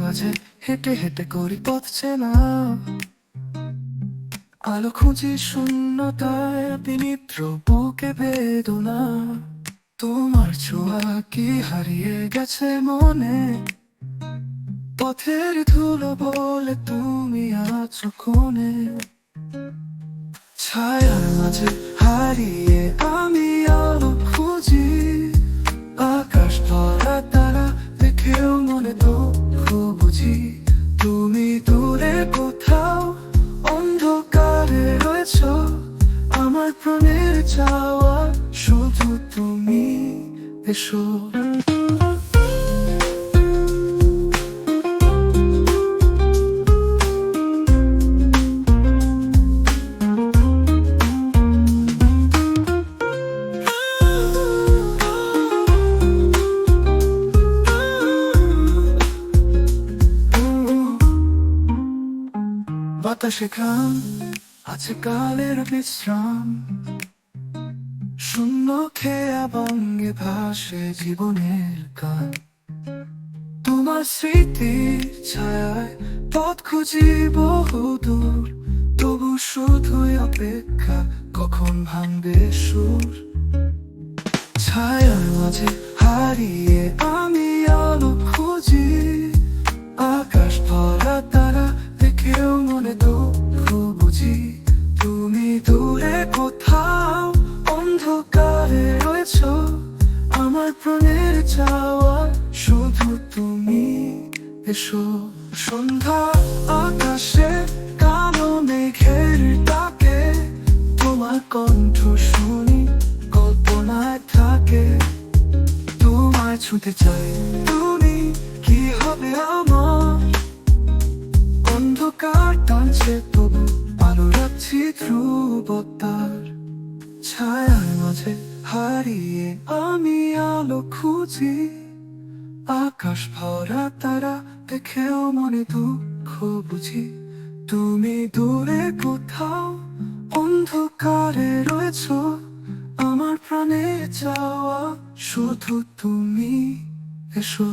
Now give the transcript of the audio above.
মাঝে হেঁটে হেঁটে করি পথ চেনা, আলো খুঁজি শূন্যতায়, বিনিদ্র বুকে বেদনা। তোমার ছোঁয়া কি হারিয়ে গেছে মনে, পথের ধুলো বলে তুমি আছো কোণে। ছায়ার মাঝে হারিয়ে আমি আলো খুঁজি, আকাশ ভরা তারা দেখেও মনে দুঃখ বুঝি। তুমি দূরে কোথাও অন্ধকারে রয়েছ, আমার প্রাণের চাওয়া শুধু তুমি এসো। বাতাসে গান আছে কালের বিশ্রাম, শূন্য খেয়া বঙ্গে ভাসে জীবনের গান। তোমার স্মৃতির ছায়ায় পথ খুঁজি বহুদূর, তবু শুধুই অপেক্ষা কখন ভাঙবে সুর। ছায়ার মাঝে হারিয়ে আমি আলো খুঁজি, আকাশ ভরা তারা দেখেও মনে দুঃখ বুঝি। তুমি দূরে কোথাও অন্ধকারে রয়েছ, আমার প্রাণের চাওয়া শুধু তুমি এসো। সন্ধ্যা আকাশে কালো মেঘের ডাকে, তোমার কণ্ঠ শুনি কল্পনায় থাকে। তোমায় ছুঁতে চাই, তুমি কি হবে আমার, অন্ধকার টানছে তবু আলো রাখছি ধ্রুবতার। ছায়ার মাঝে হারিয়ে আমি আলো খুঁজি, আকাশ ভরা তারা দেখেও মনে দুঃখ বুঝি। তুমি দূরে কোথাও অন্ধকারে রয়েছ, আমার প্রাণে চাওয়া শুধু তুমি এসো।